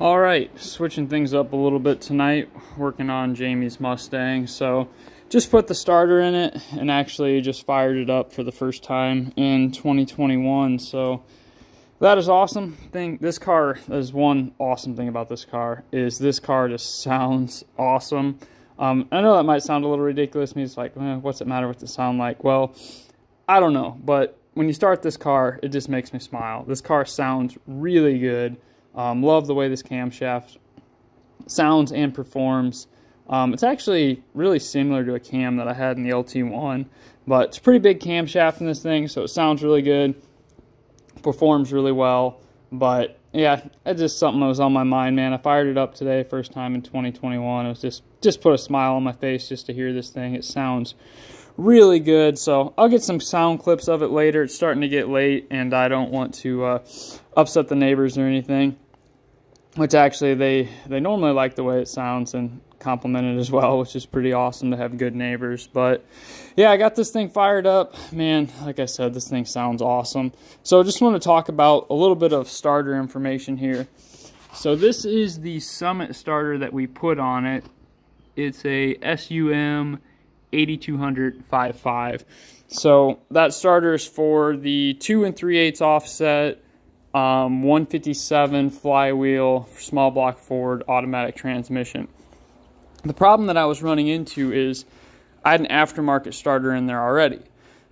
All right, switching things up a little bit tonight, working on Jamie's Mustang. So just put the starter in it and actually just fired it up for the first time in 2021. So that is awesome. This car is one awesome thing about this car is this car just sounds awesome. I know that might sound a little ridiculous. It's like, what's it matter what it sound like? Well, I don't know, but when you start this car, it just makes me smile. This car sounds really good. Love the way this camshaft sounds and performs. It's actually really similar to a cam that I had in the LT1, but it's a pretty big camshaft in this thing, so it sounds really good, performs really well. But yeah, it's just something that was on my mind, man. I fired it up today, first time in 2021. It was just put a smile on my face just to hear this thing. It sounds really good. So I'll get some sound clips of it later. It's starting to get late, and I don't want to upset the neighbors or anything. Which actually, they normally like the way it sounds and compliment it as well, which is pretty awesome to have good neighbors. But yeah, I got this thing fired up. Man, like I said, this thing sounds awesome. So I just want to talk about a little bit of starter information here. So this is the Summit starter that we put on it. It's a SUM 8200 5.5. So that starter is for the 2 3/8 offset, 157 flywheel, small block Ford automatic transmission. The problem that I was running into is I had an aftermarket starter in there already.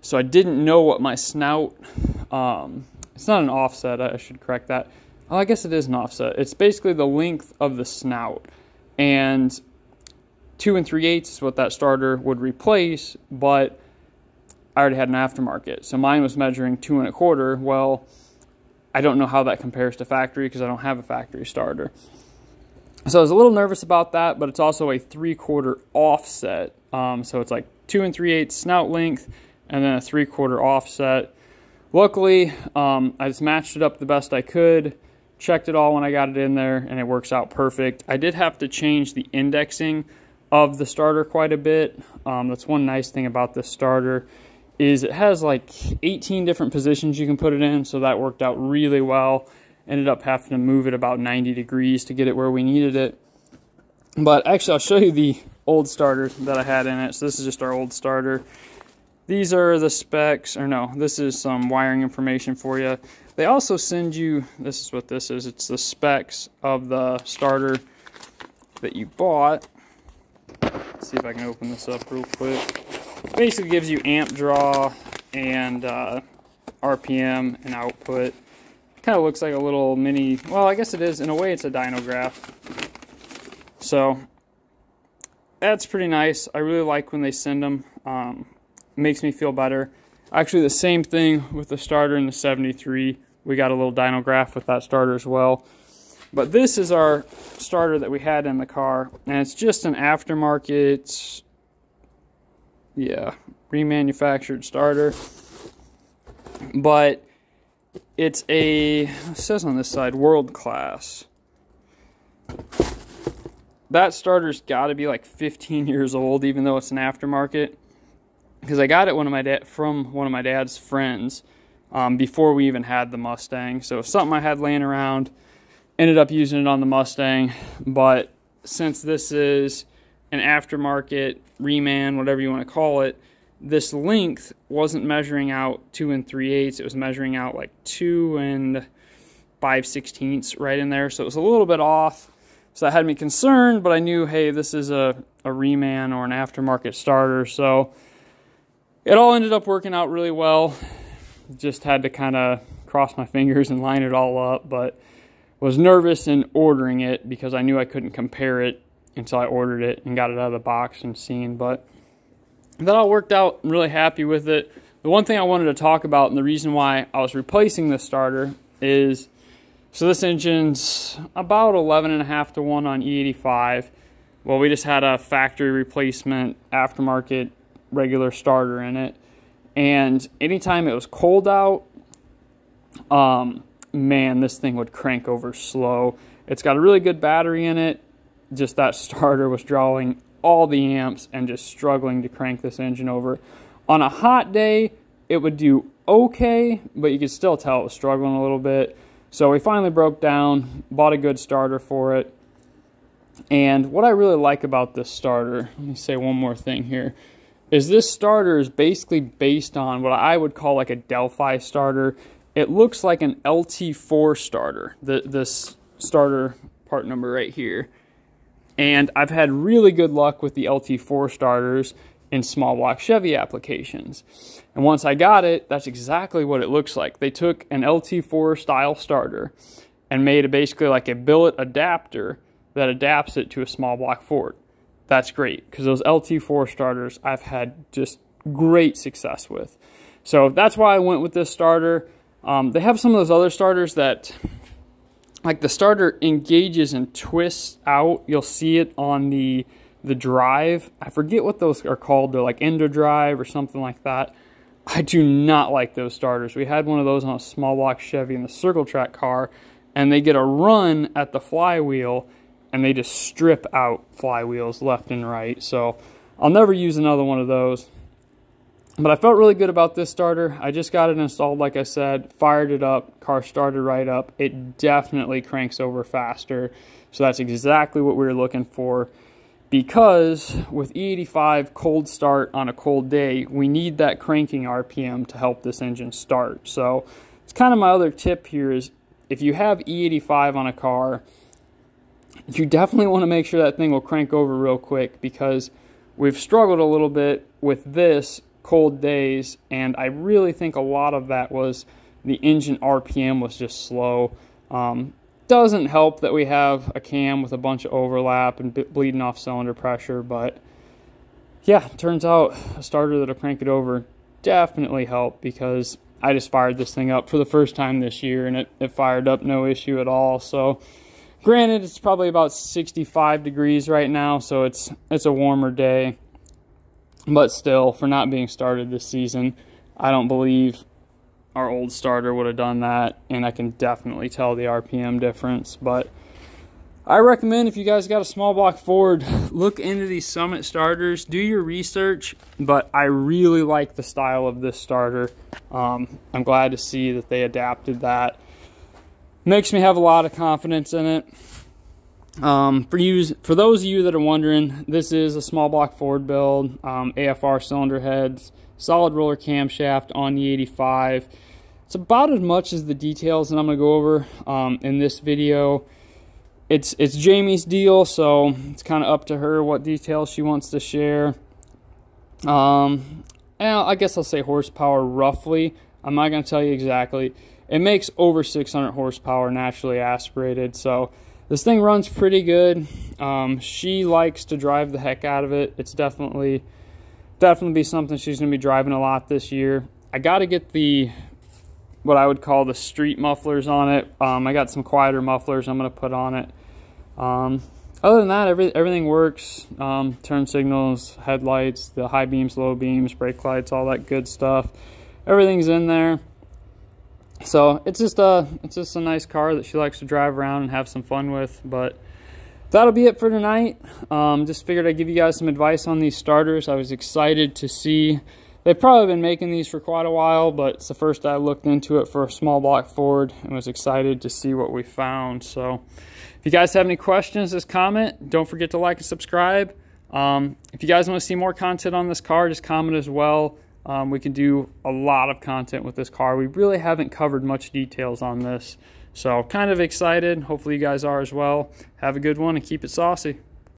So I didn't know what my snout, it's not an offset, I should correct that. Oh, I guess it is an offset. It's basically the length of the snout. And 2 3/8 is what that starter would replace, but I already had an aftermarket. So mine was measuring 2 1/4. Well, I don't know how that compares to factory because I don't have a factory starter. So I was a little nervous about that, but it's also a 3/4 offset. So it's like 2 3/8 snout length and then a 3/4 offset. Luckily, I just matched it up the best I could, checked it all when I got it in there, and it works out perfect. I did have to change the indexing of the starter quite a bit. That's one nice thing about this starter is it has like 18 different positions you can put it in, so that worked out really well. Ended up having to move it about 90 degrees to get it where we needed it. But actually, I'll show you the old starter that I had in it. So this is just our old starter. These are the specs, or no, this is some wiring information for you. They also send you, this is what this is, it's the specs of the starter that you bought. Let's see if I can open this up real quick. Basically gives you amp draw and RPM and output. Kind of looks like a little mini, well, I guess it is. In a way, it's a dyno graph. So that's pretty nice. I really like when they send them. Makes me feel better. Actually, the same thing with the starter in the 73. We got a little dyno graph with that starter as well. But this is our starter that we had in the car, and it's just an aftermarket, yeah, remanufactured starter. But it's a, it says on this side, world class. That starter's got to be like 15 years old, even though it's an aftermarket. Because I got it from one of my dad's friends before we even had the Mustang. So something I had laying around, ended up using it on the Mustang. But since this is an aftermarket, reman, whatever you want to call it, this length wasn't measuring out 2 3/8. It was measuring out like 2 5/16 right in there. So it was a little bit off. So that had me concerned, but I knew, hey, this is a reman or an aftermarket starter. So it all ended up working out really well. Just had to kind of cross my fingers and line it all up, but was nervous in ordering it because I knew I couldn't compare it until I ordered it and got it out of the box and seen. But that all worked out. I'm really happy with it. The one thing I wanted to talk about, and the reason why I was replacing this starter is, so this engine's about 11.5 to 1 on E85. Well, we just had a factory replacement aftermarket regular starter in it, and anytime it was cold out, man, this thing would crank over slow. It's got a really good battery in it. Just that starter was drawing all the amps and just struggling to crank this engine over. On a hot day, it would do okay, but you could still tell it was struggling a little bit. So we finally broke down, bought a good starter for it. And what I really like about this starter, let me say one more thing here, is this starter is basically based on what I would call like a Delphi starter. It looks like an LT4 starter, this starter part number right here. And I've had really good luck with the LT4 starters in small block Chevy applications. And once I got it, that's exactly what it looks like. They took an LT4 style starter and made basically like a billet adapter that adapts it to a small block Ford. That's great, because those LT4 starters I've had just great success with. So that's why I went with this starter. They have some of those other starters that, like the starter engages and twists out. You'll see it on the drive. I forget what those are called. They're like EndoDrive or something like that. I do not like those starters. We had one of those on a small block Chevy in the Circle Track car, and they get a run at the flywheel, and they just strip out flywheels left and right. So I'll never use another one of those. But I felt really good about this starter. I just got it installed, like I said, fired it up, car started right up. It definitely cranks over faster. So that's exactly what we were looking for, because with E85 cold start on a cold day, we need that cranking RPM to help this engine start. So it's kind of my other tip here is, if you have E85 on a car, you definitely want to make sure that thing will crank over real quick, because we've struggled a little bit with this cold days, and I really think a lot of that was the engine RPM was just slow. Doesn't help that we have a cam with a bunch of overlap and bleeding off cylinder pressure, but yeah, turns out a starter that'll crank it over definitely helped, because I just fired this thing up for the first time this year, and it fired up no issue at all. So granted, it's probably about 65 degrees right now, so it's a warmer day. But still, for not being started this season, I don't believe our old starter would have done that, and I can definitely tell the RPM difference. But I recommend, if you guys got a small block Ford, look into these Summit starters, do your research, but I really like the style of this starter. I'm glad to see that they adapted that. Makes me have a lot of confidence in it. For those of you that are wondering, this is a small block Ford build, AFR cylinder heads, solid roller camshaft on the 85. It's about as much as the details that I'm going to go over in this video. It's Jamie's deal, so it's kind of up to her what details she wants to share. And I guess I'll say horsepower roughly. I'm not going to tell you exactly. It makes over 600 horsepower naturally aspirated, so this thing runs pretty good. She likes to drive the heck out of it. It's definitely be something she's going to be driving a lot this year. I got to get what I would call the street mufflers on it. I got some quieter mufflers I'm going to put on it. Other than that, everything works. Turn signals, headlights, the high beams, low beams, brake lights, all that good stuff. Everything's in there. So it's just a nice car that she likes to drive around and have some fun with. But that'll be it for tonight. Just figured I'd give you guys some advice on these starters. I was excited to see. They've probably been making these for quite a while, but it's the first I looked into it for a small block Ford, and was excited to see what we found. So if you guys have any questions, just comment. Don't forget to like and subscribe. If you guys want to see more content on this car, just comment as well. We can do a lot of content with this car. We really haven't covered much details on this. So kind of excited. Hopefully you guys are as well. Have a good one and keep it saucy.